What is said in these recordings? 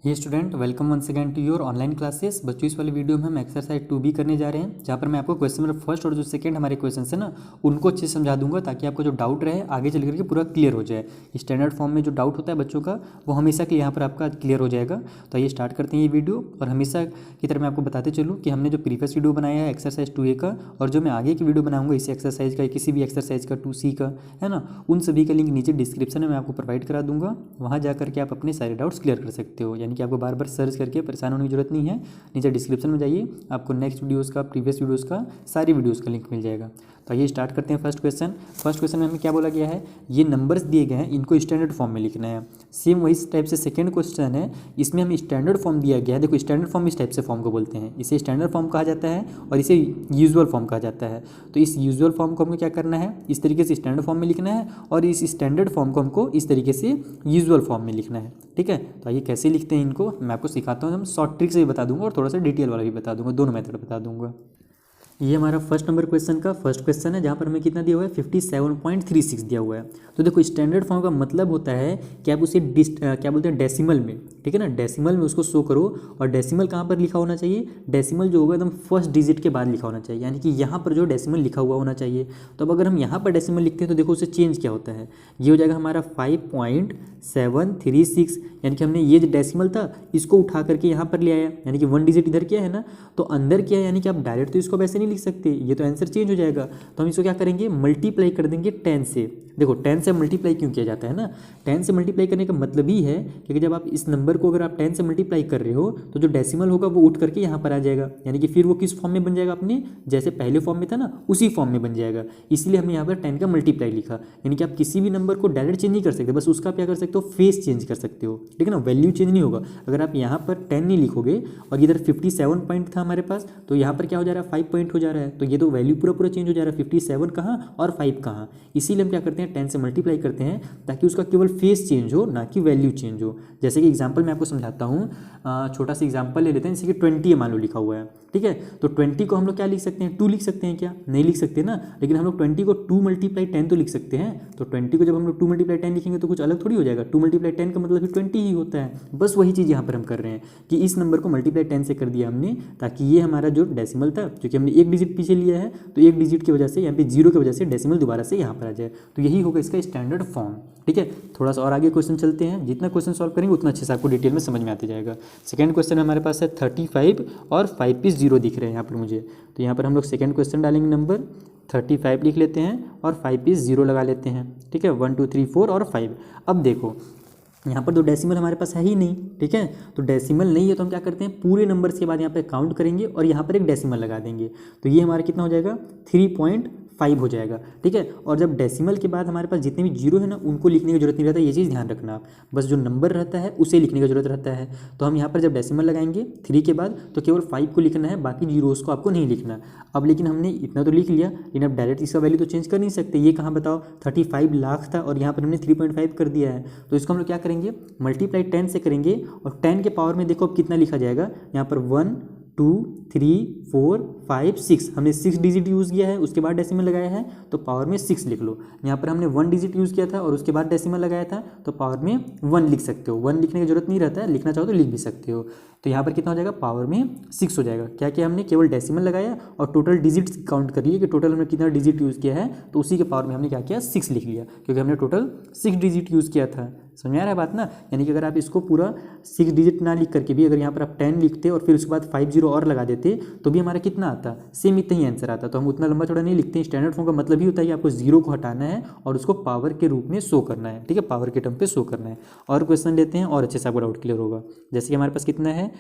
ये student welcome once again to your online classes. बच्चों इस वाले वीडियो में हम एक्सरसाइज 2B करने जा रहे हैं, जहाँ पर मैं आपको क्वेश्चन नंबर फर्स्ट और जो सेकंड हमारे क्वेश्चन है ना उनको अच्छे से समझा दूंगा, ताकि आपको जो डाउट रहे आगे चल करके पूरा क्लियर हो जाए। स्टैंडर्ड फॉर्म में जो डाउट होता है बच्चों का वो हमेशा के यहाँ पर आपका क्लियर हो जाएगा। तो आइए स्टार्ट करते हैं ये वीडियो। और हमेशा की तरह मैं आपको बताते चलूँ कि हमने जो प्रीवियस वीडियो बनाया है एक्सरसाइज 2A का, और जो मैं आगे की वीडियो बनाऊंगा इसी एक्सरसाइज का, किसी भी एक्सरसाइज का 2C का, है ना, उन सभी का लिंक नीचे डिस्क्रिप्शन में मैं आपको प्रोवाइड करा दूंगा। वहाँ जा करके आप अपने सारे डाउट्स क्लियर कर सकते हो, यानी कि आपको बार बार सर्च करके परेशान होने की जरूरत नहीं है। नीचे डिस्क्रिप्शन में जाइए, आपको नेक्स्ट वीडियोस का, प्रीवियस वीडियोस का, सारी वीडियोस का लिंक मिल जाएगा। तो आइए स्टार्ट करते हैं फर्स्ट क्वेश्चन। फर्स्ट क्वेश्चन में हमें क्या बोला गया है, ये नंबर्स दिए गए हैं, इनको स्टैंडर्ड फॉर्म में लिखना है। सेम वही टाइप से सेकंड क्वेश्चन है, इसमें हमें स्टैंडर्ड फॉर्म दिया गया है। देखो स्टैंडर्ड फॉर्म इस टाइप से फॉर्म को बोलते हैं, इसे स्टैंडर्ड फॉर्म कहा जाता है और इसे यूजुअल फॉर्म कहा जाता है। तो इस यूजुअल फॉर्म को हमको क्या करना है, इस तरीके से स्टैंडर्ड फॉर्म में लिखना है, और इस स्टैंडर्ड फॉर्म को हमको इस तरीके से यूजुअल फॉर्म में लिखना है। ठीक है, तो आइए कैसे लिखते हैं इनको मैं आपको सिखाता हूँ। हम शॉर्ट ट्रिक से भी बता दूंगा और थोड़ा सा डिटेल वाला भी बता दूंगा, दोनों मेथड बता दूंगा। ये हमारा फर्स्ट नंबर क्वेश्चन का फर्स्ट क्वेश्चन है, जहाँ पर हमें कितना दिया हुआ है 57.36 दिया हुआ है। तो देखो स्टैंडर्ड फॉर्म का मतलब होता है कि आप उसे क्या बोलते हैं डेसिमल में, ठीक है ना, डेसिमल में उसको शो करो। और डेसिमल कहाँ पर लिखा होना चाहिए, डेसिमल जो होगा एकदम फर्स्ट डिजिट के बाद लिखा होना चाहिए, यानी कि यहाँ पर जो डेसिमल लिखा हुआ होना चाहिए। तो अब अगर हम यहाँ पर डेसिमल लिखते हैं तो देखो उससे चेंज क्या होता है, ये हो जाएगा हमारा 5.736, यानी कि हमने ये जो डेसिमल था इसको उठा करके यहाँ पर ले आया, यानी कि 1 डिजिट इधर किया है ना, तो अंदर किया, यानी कि आप डायरेक्ट तो इसको वैसे नहीं लिख सकते, ये तो आंसर चेंज हो जाएगा। तो हम इसको क्या करेंगे, मल्टीप्लाई कर देंगे 10 से। देखो 10 से मल्टीप्लाई क्यों किया जाता है ना, 10 से मल्टीप्लाई करने का मतलब ही है कि जब आप इस नंबर को अगर आप 10 से मल्टीप्लाई कर रहे हो तो जो डेसिमल होगा वो उठ करके यहाँ पर आ जाएगा, यानी कि फिर वो किस फॉर्म में बन जाएगा, अपने जैसे पहले फॉर्म में था ना उसी फॉर्म में बन जाएगा। इसलिए हमने यहाँ पर 10 का मल्टीप्लाई लिखा, यानी कि आप किसी भी नंबर को डायरेक्ट चेंज नहीं कर सकते, बस उसका क्या कर सकते हो, फेस चेंज कर सकते हो, ठीक है ना, वैल्यू चेंज नहीं होगा। अगर आप यहाँ पर 10 नहीं लिखोगे और इधर 57 पॉइंट था हमारे पास, तो यहाँ पर क्या हो जा रहा है, 5 पॉइंट हो जा रहा है, तो ये तो वैल्यू पूरा पूरा चेंज हो जा रहा है, 57 कहाँ और 5 कहाँ। इसीलिए हम क्या करते हैं 10 से मल्टीप्लाई करते हैं, ताकि उसका केवल फेस चेंज हो, ना कि वैल्यू चेंज हो। जैसे कि एग्जांपल मैं आपको समझाता हूँ, छोटा सा एग्जांपल ले लेते हैं, जैसे कि 20 मान लो लिखा हुआ है, ठीक है, तो 20 को हम लोग क्या लिख सकते हैं, 2 लिख सकते हैं क्या, नहीं लिख सकते ना, लेकिन हम लोग 20 को 2 मल्टीप्लाई 10 तो लिख सकते हैं। तो 20 को जब हम लोग 2 मल्टीप्लाई 10 लिखेंगे तो कुछ अलग थोड़ी हो जाएगा, 2 मल्टीप्लाई 10 का मतलब 20 ही होता है। बस वही चीज़ यहाँ पर हम कर रहे हैं कि इस नंबर को मल्टीप्लाई 10 से कर दिया हमने, ताकि ये हमारा जो डेसिमल था, क्योंकि हमने एक डिजिट पीछे लिया है, तो एक डिजिट की वजह से यहाँ पे 0 की वजह से डेसिमल दोबारा से यहाँ पर आ जाए, तो यही होगा इसका स्टैंडर्ड फॉर्म। ठीक है, थोड़ा सा और आगे क्वेश्चन चलते हैं, जितना क्वेश्चन सॉल्व करेंगे उतना अच्छे से आपको डिटेल में समझ में आते जाएगा। सेकंड क्वेश्चन हमारे पास है 35 और 5 पे 0 दिख रहे हैं यहाँ पर मुझे, तो यहाँ पर हम लोग सेकंड क्वेश्चन डालेंगे, नंबर 35 लिख लेते हैं और 5 पे 0 लगा लेते हैं। ठीक है, 1 2 3 4 और 5। अब देखो यहाँ पर तो डेसिमल हमारे पास है ही नहीं, ठीक है, तो डेसिमल नहीं है तो हम क्या करते हैं, पूरे नंबर्स के बाद यहाँ पे काउंट करेंगे और यहाँ पर एक डेसिमल लगा देंगे, तो ये हमारा कितना हो जाएगा 3.5 हो जाएगा। ठीक है, और जब डेसिमल के बाद हमारे पास जितने भी जीरो है ना उनको लिखने की जरूरत नहीं रहता, ये चीज़ ध्यान रखना आप, बस जो नंबर रहता है उसे लिखने की जरूरत रहता है। तो हम यहाँ पर जब डेसिमल लगाएंगे 3 के बाद तो केवल 5 को लिखना है, बाकी जीरोस को आपको नहीं लिखना। अब लेकिन हमने इतना तो लिख लिया, लेकिन अब डायरेक्ट इसका वैल्यू तो चेंज कर नहीं सकते, ये कहाँ बताओ 35 लाख था और यहाँ पर हमने 3.5 कर दिया है, तो इसको हम लोग क्या करेंगे, मल्टीप्लाई 10 से करेंगे, और 10 के पावर में देखो अब कितना लिखा जाएगा, यहाँ पर 1 2 3 4 5 6, हमने 6 डिजिट यूज़ किया है, उसके बाद डेसिमल लगाया है तो पावर में 6 लिख लो। यहाँ पर हमने 1 डिजिट यूज़ किया था और उसके बाद डेसिमल लगाया था, तो पावर में 1 लिख सकते हो, 1 लिखने की जरूरत नहीं रहता है, लिखना चाहो तो लिख भी सकते हो। तो यहाँ पर कितना हो जाएगा, पावर में 6 हो जाएगा। क्या क्या हमने केवल डेसिमल लगाया और टोटल डिजिट्स काउंट कर लिए कि टोटल हमने कितना डिजिट यूज़ किया है, तो उसी के पावर में हमने क्या किया 6 लिख लिया, क्योंकि हमने टोटल 6 डिजिट यूज़ किया था। समझ में आ रहा है बात ना, यानी कि अगर आप इसको पूरा 6 डिजिट ना लिख करके भी अगर यहाँ पर आप 10 लिखते और फिर उसके बाद 5 0 और लगा देते तो भी हमारा कितना आता, सेम इतना ही आंसर आता। तो हम उतना लंबा चौड़ा नहीं लिखते हैं, स्टैंडर्ड फॉर्म का मतलब ही होता है कि आपको 0 को हटाना है और उसको पावर के रूप में शो करना है, ठीक है, पावर के टर्म पे शो करना है। और क्वेश्चन लेते हैं और अच्छे से आपको डाउट क्लियर होगा। जैसे कि हमारे पास कितना है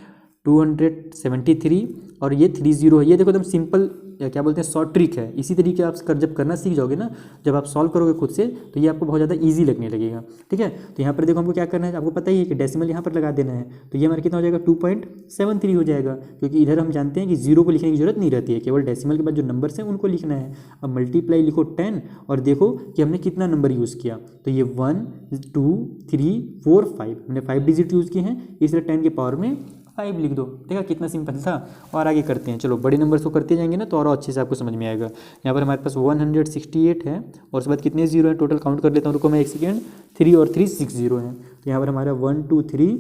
273 और ये 30 है, ये देखो एकदम सिंपल क्या बोलते हैं शॉर्ट ट्रिक है। इसी तरीके आप जब करना सीख जाओगे ना, जब आप सॉल्व करोगे खुद से, तो ये आपको बहुत ज़्यादा इजी लगने लगेगा। ठीक है, तो यहाँ पर देखो हमको क्या करना है, आपको पता ही है कि डेसिमल यहाँ पर लगा देना है, तो ये हमारा कितना हो जाएगा 2.73 हो जाएगा, क्योंकि इधर हम जानते हैं कि 0 को लिखने की जरूरत नहीं रहती है, केवल डेसिमल के बाद जो नंबर्स हैं उनको लिखना है। अब मल्टीप्लाई लिखो 10 और देखो कि हमने कितना नंबर यूज़ किया, तो ये 1 2 3 4 5, हमने 5 डिजिट यूज़ किए हैं, इसलिए 10 के पावर में 5 लिख दो। देखा कितना सिंपल था। और आगे करते हैं, चलो बड़े नंबर्स को करते जाएंगे ना तो और अच्छे से आपको समझ में आएगा। यहाँ पर हमारे पास 168 है और उसके बाद कितने जीरो हैं, टोटल काउंट कर लेता हूँ, रुको मैं एक सेकेंड, 3 और 3 6 जीरो हैं। तो यहाँ पर हमारा 1 2 3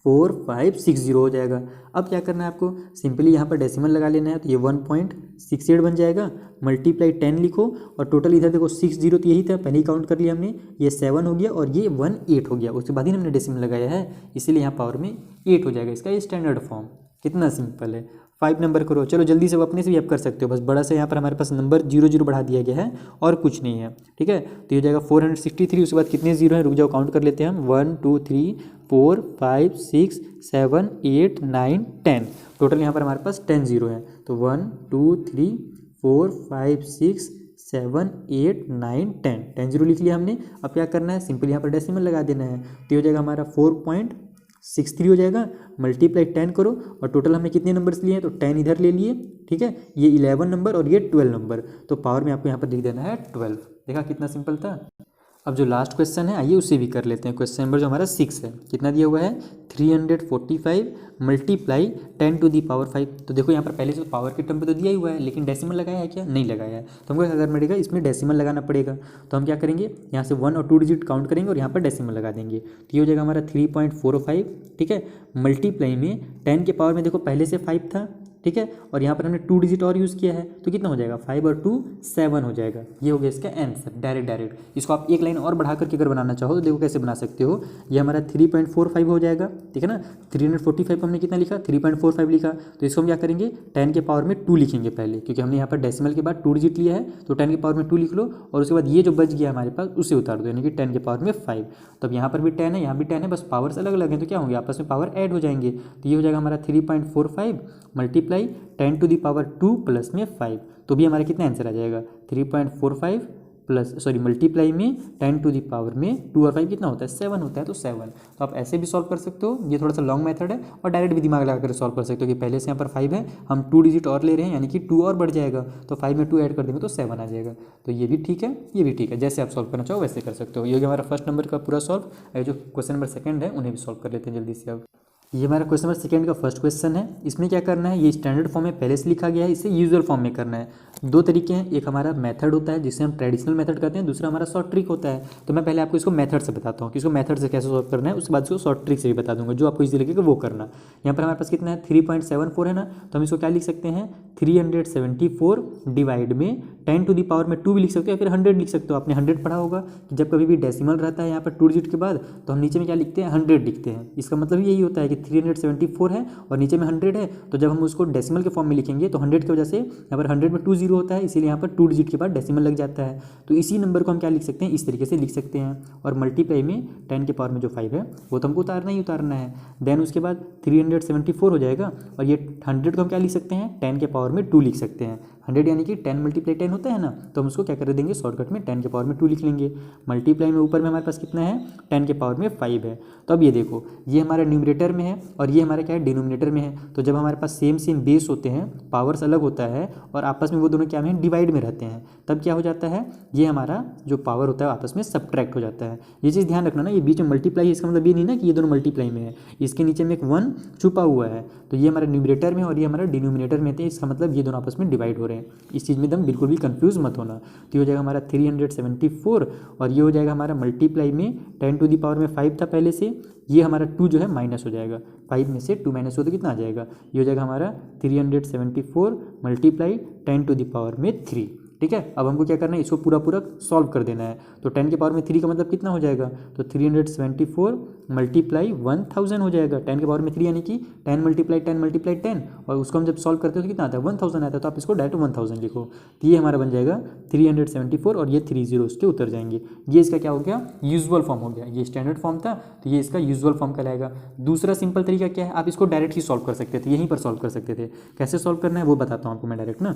4560 हो जाएगा। अब क्या करना है आपको, सिंपली यहाँ पर डेसिमल लगा लेना है, तो ये 1.68 बन जाएगा, मल्टीप्लाई 10 लिखो और टोटल इधर देखो 60 तो यही था, पहले ही काउंट कर लिया हमने, ये 7 हो गया और ये 18 हो गया, उसके बाद ही हमने डेसिमल लगाया है, इसीलिए यहाँ पावर में 8 हो जाएगा। इसका ये स्टैंडर्ड फॉर्म कितना सिंपल है। 5 नंबर करो, चलो जल्दी से, वो अपने से भी आप कर सकते हो, बस बड़ा सा यहाँ पर हमारे पास नंबर 0 बढ़ा दिया गया है और कुछ नहीं है, ठीक है। तो ये हो जाएगा 463, उसके बाद कितने जीरो हैं, रुक जाओ काउंट कर लेते हैं हम, 1 2 3 4 5 6 7 8 9 10, टोटल यहाँ पर हमारे पास 10 जीरो है। तो 1 2 3 4 5 6 7 8 9 10, 10 जीरो लिख लिया हमने। अब क्या करना है, सिंपल यहाँ पर डेसिमल लगा देना है, तो ये हो जाएगा हमारा 4.63 हो जाएगा, मल्टीप्लाई 10 करो और टोटल हमने कितने नंबर्स लिए हैं, तो 10 इधर ले लिए, ठीक है, ये 11 नंबर और ये 12 नंबर, तो पावर में आपको यहाँ पर लिख देना है 12। देखा कितना सिंपल था। अब जो लास्ट क्वेश्चन है आइए उससे भी कर लेते हैं। क्वेश्चन नंबर जो हमारा 6 है, कितना दिया हुआ है, 345 मल्टीप्लाई 10 टू दी पावर 5। तो देखो यहाँ पर पहले से तो पावर के टर्म पे तो दिया ही हुआ है, लेकिन डेसिमल लगाया है क्या, नहीं लगाया है, तो हमको क्या करना पड़ेगा, इसमें डेसिमल लगाना पड़ेगा। तो हम क्या करेंगे, यहाँ से 1 और 2 डिजिट काउंट करेंगे और यहाँ पर डेसिमल लगा देंगे, तो ये हो जाएगा हमारा 3.45, ठीक है, मल्टीप्लाई में 10 के पावर में देखो पहले से 5 था, ठीक है, और यहाँ पर हमने 2 डिजिट और यूज़ किया है, तो कितना हो जाएगा, 5 और 2 7 हो जाएगा। ये हो गया इसका आंसर, डायरेक्ट। इसको आप एक लाइन और बढ़ा करके अगर बनाना चाहो तो देखो कैसे बना सकते हो, ये हमारा 3.45 हो जाएगा, ठीक है ना। 345 हमने कितना लिखा, 3.45 लिखा, तो इसको हम क्या करेंगे, 10 के पावर में 2 लिखेंगे पहले, क्योंकि हमने यहाँ पर डेसिमल के बाद 2 डिजिट लिया है, तो 10 के पावर में 2 लिख लो और उसके बाद ये जो बच गया हमारे पास उसे उतार दो, यानी कि 10 के पावर में 5। तो अब यहाँ पर भी 10 है, यहाँ भी 10 है, बस पावर्स अलग अलग हैं, तो क्या होंगे, आपस में पावर ऐड हो जाएंगे। तो ये हो जाएगा हमारा 3.45 multiply 10 to the power 2 plus में 5, तो भी हमारा कितना आंसर आ जाएगा, 3.45 प्लस मल्टीप्लाई में 10 टू दी पावर में 2 और 5 कितना होता है, 7 होता है, तो 7। तो आप ऐसे भी सॉल्व कर सकते हो, ये थोड़ा सा लॉन्ग मेथड है, और डायरेक्ट भी दिमाग लगा कर सॉल्व कर सकते हो कि पहले से यहाँ पर 5 है, हम 2 डिजिट और ले रहे हैं, यानी कि 2 और बढ़ जाएगा, तो 5 में 2 ऐड कर देंगे तो 7 आ जाएगा। तो ये भी ठीक है, ये भी ठीक है, जैसे आप सॉल्व करना चाहो वैसे कर सकते हो। ये हमारा फर्स्ट नंबर का पूरा सॉल्व। जो क्वेश्चन नंबर सेकंड है उन्हें भी सॉल्व कर लेते हैं जल्दी से। अब ये हमारा क्वेश्चन नंबर सेकंड का फर्स्ट क्वेश्चन है। इसमें क्या करना है, ये स्टैंडर्ड फॉर्म में पहले से लिखा गया है, इसे यूजुअल फॉर्म में करना है। दो तरीके हैं, एक हमारा मेथड होता है जिसे हम ट्रेडिशनल मेथड कहते हैं, दूसरा हमारा शॉर्ट ट्रिक होता है। तो मैं पहले आपको इसको मेथड से बताता हूँ कि इसको मेथड से कैसे सॉल्व करना है, उसके बाद इसको शॉर्ट ट्रिक से भी बता दूंगा, जो आपको इजी लगेगा वो करना। यहाँ पर हमारे पास कितना है, 3.74 है ना, तो हम इसको क्या लिख सकते हैं, 374 डिवाइड में 10 टू दी पावर में 2 भी लिख सकते हो या फिर 100 लिख सकते हो। आपने 100 पढ़ा होगा कि जब कभी भी डेसिमल रहता है यहाँ पर 2 डिजिट के बाद, तो हम नीचे में क्या लिखते हैं, 100 लिखते हैं। इसका मतलब यही होता है कि 374 है और नीचे में 100 है, तो जब हम उसको डेसिमल के फॉर्म में लिखेंगे तो 100 की वजह से यहाँ पर 100 में 2 जीरो होता है, इसीलिए यहाँ पर 2 डिजिट के बाद डेसिमल लग जाता है। तो इसी नंबर को हम क्या लिख सकते हैं, इस तरीके से लिख सकते हैं। और मल्टीप्लाई में 10 के पावर में जो 5 है वो तो हमको उतारना ही उतारना है। देन उसके बाद 374 हो जाएगा, और ये 100 को हम क्या लिख सकते हैं, 10 के पावर में 2 लिख सकते हैं। 100 यानी कि 10 मल्टीप्लाई 10 होता है ना, तो हम उसको क्या कर देंगे, शॉर्टकट में 10 के पावर में 2 लिख लेंगे। मल्टीप्लाई में ऊपर में हमारे पास कितना है, 10 के पावर में 5 है। तो अब ये देखो, ये हमारा न्यूमरेटर में है और ये हमारा क्या है, डिनोमिनेटर में है। तो जब हमारे पास सेम बेस होते हैं, पावर्स अलग होता है और आपस में वो दोनों क्या में डिवाइड में रहते हैं, तब क्या हो जाता है, ये हमारा जो पावर होता है आपस में सब्ट्रैक्ट हो जाता है। ये चीज़ ध्यान रखना ना, ये बीच में मल्टीप्लाई है, इसका मतलब ये नहीं ना कि ये दोनों मल्टीप्लाई में है, इसके नीचे में एक 1 छुपा हुआ है। तो ये हमारा न्यूमरेटर में और ये हमारा डिनोमिनेटर में थे, इसका मतलब ये दोनों आपस में डिवाइड हो रहे हैं। इस चीज़ में एकदम बिल्कुल भी कंफ्यूज मत होना। तो ये हो जाएगा हमारा 374 और ये हो जाएगा हमारा मल्टीप्लाई में 10 टू दी पावर में 5 था पहले से, ये हमारा 2 जो है माइनस हो जाएगा, 5 में से 2 माइनस हो तो कितना आ जाएगा, ये हो जाएगा हमारा 374 मल्टीप्लाई 10 टू दी पावर में 3। ठीक है, अब हमको क्या करना है, इसको पूरा सॉल्व कर देना है। तो 10 के पावर में 3 का मतलब कितना हो जाएगा, तो 374 मल्टीप्लाई 1000 हो जाएगा। 10 के पावर में 3 यानी कि 10 मल्टीप्लाई 10 और उसको हम जब सॉल्व करते हैं तो कितना आता है, 1000 आता है। तो आप इसको डायरेक्ट 1000 लिखो, तो ये हमारा बन जाएगा 374 और ये 3 जीरो उसके उतर जाएंगे। ये इसका क्या हो गया, यूजुअल फॉर्म हो गया। ये स्टैंडर्ड फॉर्म था, तो ये इसका यूजुअल फॉर्म कहलाएगा। दूसरा सिंपल तरीका क्या है, आप इसको डायरेक्ट ही सॉल्व कर सकते थे, यहीं पर सॉल्व कर सकते थे। कैसे सॉल्व करना है वो बताता हूँ आपको मैं डायरेक्ट ना।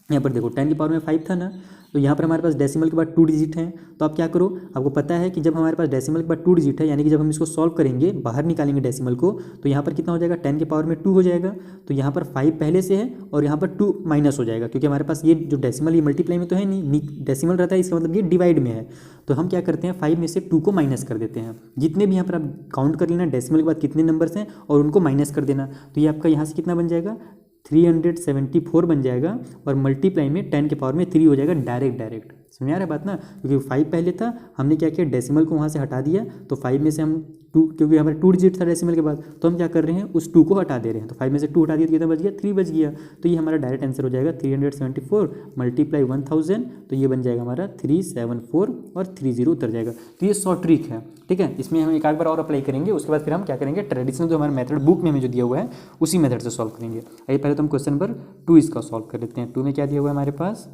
यहाँ पर देखो 10 की पावर में 5 था ना, तो यहाँ पर हमारे पास डेसिमल के बाद 2 डिजिट हैं। तो आप क्या करो, आपको पता है कि जब हमारे पास डेसिमल के बाद 2 डिजिट है, यानी कि जब हम इसको सॉल्व करेंगे, बाहर निकालेंगे डेसिमल को, तो यहाँ पर कितना हो जाएगा, 10 के पावर में 2 हो जाएगा। तो यहाँ पर 5 पहले से है और यहाँ पर 2 माइनस हो जाएगा, क्योंकि हमारे पास ये जो डेसिमल ये मल्टीप्लाई में तो है नहीं, डेसिमल रहता है, इसका मतलब ये डिवाइड में है। तो हम क्या करते हैं, 5 में से 2 को माइनस कर देते हैं। जितने भी यहाँ पर आप काउंट कर लेना डेसिमल के बाद कितने नंबर्स हैं और उनको माइनस कर देना। तो ये आपका यहाँ से कितना बन जाएगा, 374 बन जाएगा और मल्टीप्लाई में 10 के पावर में 3 हो जाएगा डायरेक्ट। समझ आ रहा है बात ना, क्योंकि 5 पहले था, हमने क्या किया डेसिमल को वहाँ से हटा दिया, तो 5 में से हम 2, क्योंकि हमारे 2 डिजिट था डेसिमल के बाद, तो हम क्या कर रहे हैं उस 2 को हटा दे रहे हैं, तो 5 में से 2 हटा दिया तो कितना बच गया 3 बच गया। तो ये हमारा डायरेक्ट आंसर हो जाएगा 374 मल्टीप्लाई 1000, तो ये बन जाएगा हमारा 374 और 30 उतर जाएगा। तो ये शॉर्ट ट्रिक है, ठीक है, इसमें हम एक आध बार और अप्लाई करेंगे, उसके बाद फिर हम क्या करेंगे ट्रेडिशनल जो हमारे मेथड बुक में हमें जो दिया हुआ है उसी मेथड से सॉल्व करेंगे। आइए पहले तो हम क्वेश्चन नंबर 2 इसका सॉल्व कर लेते हैं। 2 में क्या दिया हुआ है हमारे पास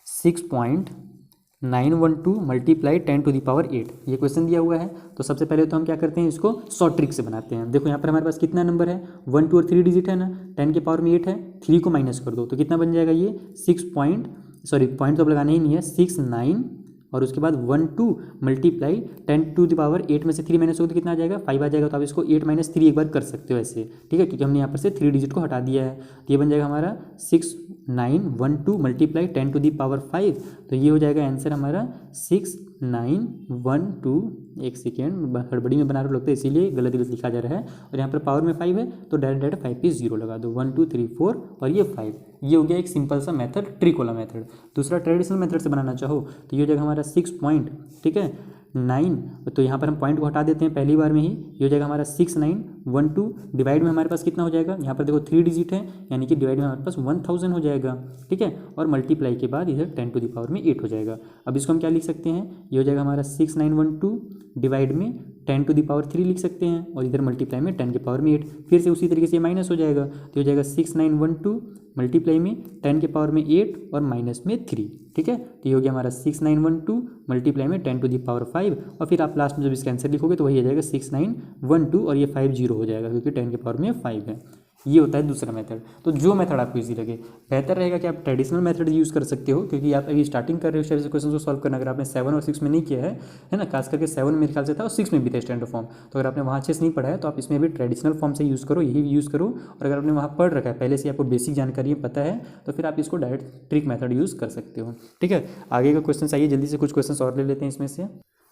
6.912 मल्टीप्लाई 10⁸ ये क्वेश्चन दिया हुआ है। तो सबसे पहले तो हम क्या करते हैं इसको शॉर्ट ट्रिक से बनाते हैं। देखो यहाँ पर हमारे पास कितना नंबर है 1 2 और 3 डिजिट है ना, 10⁸ है, 3 को माइनस कर दो तो कितना बन जाएगा ये पॉइंट तो अब लगाना ही नहीं है 69 और उसके बाद 1 2 मल्टीप्लाई 10⁸ में से 3 माइनस होगा तो कितना आ जाएगा 5 आ जाएगा। तो आप इसको 8 - 3 एक बार कर सकते हो ऐसे, ठीक है, क्योंकि हमने यहाँ पर से 3 डिजिट को हटा दिया है। तो ये बन जाएगा हमारा 6912 मल्टीप्लाई 10⁵। तो ये हो जाएगा आंसर हमारा 6912। एक सेकेंड हड़बड़ी में बना रहे लगता है इसीलिए गलत लिखा जा रहा है, और यहाँ पर पावर में 5 है तो डायरेक्ट 5 पे 0 लगा दो, 1 2 3 4 और ये 5। ये हो गया एक सिंपल सा मेथड, ट्रिक वाला मेथड। दूसरा ट्रेडिशनल मेथड से बनाना चाहो तो ये हो जाएगा हमारा 6 पॉइंट, ठीक है 9, तो यहाँ पर हम पॉइंट को हटा देते हैं पहली बार में ही। ये हो जाएगा हमारा 6912 डिवाइड में हमारे पास कितना हो जाएगा, यहाँ पर देखो 3 डिजिट है यानी कि डिवाइड में हमारे पास 1000 हो जाएगा, ठीक है, और मल्टीप्लाई के बाद इधर 10⁸ हो जाएगा। अब इसको हम क्या लिख सकते हैं, ये हो जाएगा हमारा 6912 डिवाइड में 10⁵ लिख सकते हैं और इधर मल्टीप्लाई में 10⁸ फिर से उसी तरीके से माइनस हो जाएगा। तो हो जाएगा 6912 मल्टीप्लाई में 10⁸ और माइनस में 3, ठीक है। तो ये हो गया हमारा 6912 मल्टीप्लाई में 10⁵ और फिर आप लास्ट में जब इसका आंसर लिखोगे तो वही आ जाएगा 6912 और ये 50 हो जाएगा क्योंकि 10⁵ है। ये होता है दूसरा मेथड। तो जो मेथड आपको इजी लगे, बेहतर रहेगा कि आप ट्रेडिशनल मेथड यूज़ कर सकते हो, क्योंकि आप अभी स्टार्टिंग कर रहे हो शायद क्वेश्चन को सॉल्व करना। अगर आपने 7 और 6 में नहीं किया है ना, खास करके 7 मेरे ख्याल से था और 6 में भी था स्टैंडर्ड फॉर्म, तो अगर आपने वहाँ अच्छे से नहीं पढ़ा है तो आप इसमें भी ट्रेडिशनल फॉर्म से यूज़ करो, यही यूज़ करो। और अगर आपने वहाँ पढ़ रखा है पहले से, आपको बेसिक जानकारी पता है, तो फिर आप इसको डायरेक्ट ट्रिक मेथड यूज़ कर सकते हो, ठीक है। आगे का क्वेश्चन चाहिए, जल्दी से कुछ क्वेश्चन और ले लेते हैं इसमें से।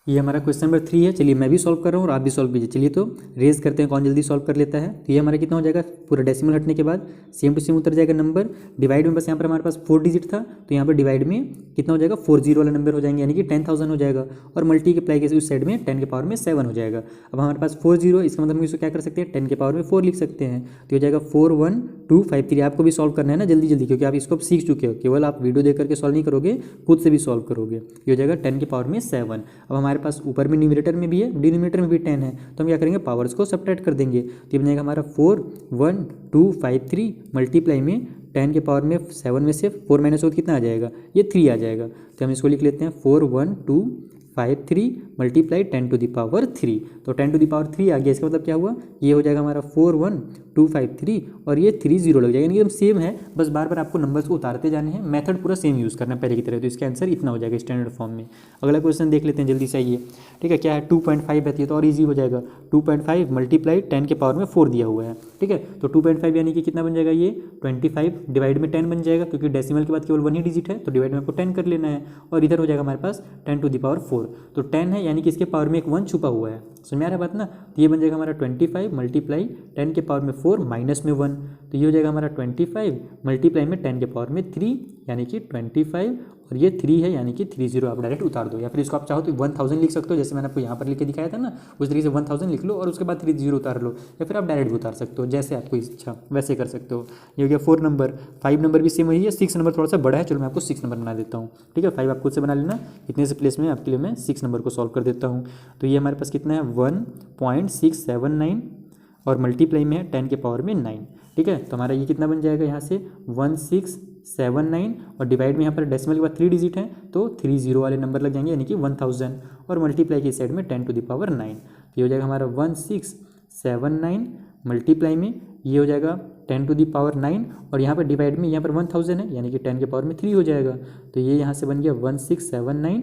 ये हमारा क्वेश्चन नंबर 3 है, चलिए मैं भी सॉल्व कर रहा हूँ और आप भी सॉल्व कीजिए। चलिए तो रेज करते हैं कौन जल्दी सॉल्व कर लेता है। तो ये हमारा कितना हो जाएगा, पूरा डेसिमल हटने के बाद सेम टू सेम उतर जाएगा नंबर। डिवाइड में बस यहाँ पर हमारे पास 4 डिजिट था, तो यहाँ पर डिवाइड में कितना हो जाएगा 40 वाला नंबर हो जाएंगे, यानी कि 10,000 हो जाएगा। और मल्टीप्लाई के उस साइड में 10⁸ हो जाएगा। अब हमारे पास 40, इसका मतलब हम इसको क्या कर सकते हैं 10⁸ लिख सकते हैं। तो हो जाएगा 41253। आपको भी सॉल्व करना है ना जल्दी जल्दी, क्योंकि आप इसको सीख चुके हो, केवल आप वीडियो देख करके सॉल्व नहीं करोगे, खुद से भी सॉल्व करोगे। ये हो जाएगा 10⁸. अब हमारे पास ऊपर में न्यूमरेटर में भी है, डिनोमिनेटर में भी 10 है, तो हम क्या करेंगे पावर्स को सब्ट्रैक्ट कर देंगे। तो ये बन जाएगा हमारा 41253 मल्टीप्लाई में 10⁸ में से 4 माइनस हो तो कितना आ जाएगा, ये 3 आ जाएगा। तो हम इसको लिख लेते हैं 41253 मल्टीप्लाई 10⁵। तो 10⁵ आ गया, इसका मतलब क्या हुआ, ये हो जाएगा हमारा 41253 और ये 30 लग जाएगा, यानी कि एकदम सेम है, बस बार बार आपको नंबर्स को उतारते जाने हैं, मेथड पूरा सेम यूज़ करना है पहले की तरह। तो इसका आंसर इतना हो जाएगा स्टैंडर्ड फॉर्म में। अगला क्वेश्चन देख लेते हैं जल्दी से, आइए, ठीक है, क्या है 2.5 है, तो और ईजी हो जाएगा। 2.5 मल्टीप्लाई 10⁻⁴ दिया हुआ है, ठीक है। तो 2.5 यानी कि कितना बन जाएगा, ये 25 डिवाइड में 10 बन जाएगा, क्योंकि डेसिमल के बाद केवल 1 ही डिजिट है, तो डिवाइड में आपको 10 कर लेना है। और इधर हो जाएगा हमारे पास 10⁴ तो 10 है यानी कि इसके पावर में एक 1 छुपा हुआ है, समझ में आ रहा है बात ना। तो ये बन जाएगा हमारा 25 मल्टीप्लाई 10⁻⁴ माइनस में 1, तो ये हो जाएगा हमारा 25 मल्टीप्लाई में 10⁻³ यानी कि 25 और ये 3 है यानी कि 30 आप डायरेक्ट उतार दो, या फिर इसको आप चाहो तो 1000 लिख सकते हो, जैसे मैंने आपको यहाँ पर लिख के दिखाया था ना, उस तरीके से 1000 लिख लो और उसके बाद 30 उतार लो, या फिर आप डायरेक्ट भी उतार सकते हो, जैसे आपको इच्छा वैसे कर सकते हो। ये हो गया 4 नंबर। 5 नंबर भी सेम वही है, 6 नंबर थोड़ा सा बड़ा है, चलो मैं आपको 6 नंबर बना देता हूँ, ठीक है। 5 आप खुद से बना लेना, इतने से प्लेस में आपके लिए मैं 6 नंबर को सॉल्व कर देता हूँ। तो ये हमारे पास कितना है 1.679 और मल्टीप्लाई में है 10⁻⁹, ठीक है। तो हमारा ये कितना बन जाएगा यहाँ से 1679 और डिवाइड में यहाँ पर डेसिमल के बाद 3 डिजिट हैं तो 30 वाले नंबर लग जाएंगे, यानी कि 1000 और मल्टीप्लाई की साइड में 10⁹ तो ये हो जाएगा हमारा 1679 मल्टीप्लाई में ये हो जाएगा 10⁹ और यहाँ पर डिवाइड में यहाँ पर 1000 है, यानी कि 10⁻³ हो जाएगा। तो ये यहाँ से बन गया 1679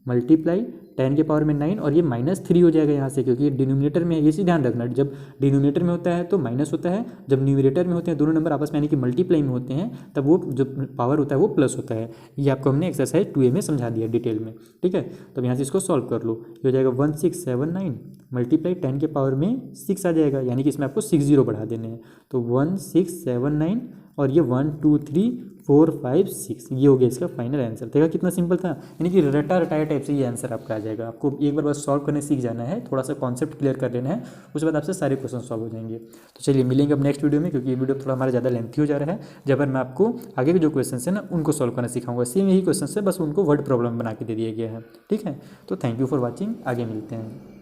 मल्टीप्लाई 10⁻⁹ और ये -3 हो जाएगा यहाँ से, क्योंकि ये डिनोमिनेटर में है। ये चीज़ ध्यान रखना, जब डिनोमिनेटर में होता है तो माइनस होता है, जब न्यूमरेटर में होते हैं दोनों नंबर आपस में यानी कि मल्टीप्लाई में होते हैं तब वो जो पावर होता है वो प्लस होता है। ये आपको हमने एक्सरसाइज 2A में समझा दिया डिटेल में, ठीक है। तो यहाँ से इसको सॉल्व कर लो, ये हो जाएगा 1679 मल्टीप्लाई 10⁻⁶ आ जाएगा, यानी कि इसमें आपको 60 बढ़ा देने हैं। तो 1679 और ये 1 2 3 4 5 6 ये हो गया इसका फाइनल आंसर। देखा कितना सिंपल था, यानी कि रटा रटाया टाइप से ये आंसर आपका आ जाएगा। आपको एक बार बस सॉल्व करने सीख जाना है, थोड़ा सा कॉन्सेप्ट क्लियर कर लेना है, उसके बाद आपसे सारे क्वेश्चन सॉल्व हो जाएंगे। तो चलिए मिलेंगे अब नेक्स्ट वीडियो में, क्योंकि ये वीडियो थोड़ा हमारा ज़्यादा लेंथी हो जा रहा है। जब मैं आपको आगे के जो क्वेश्चन है ना उनको सॉल्व करना सिखाऊंगा। सेम यही क्वेश्चन है, बस उनको वर्ड प्रॉब्लम बना के दे दिया गया है। ठीक है, तो थैंक यू फॉर वॉचिंग, आगे मिलते हैं।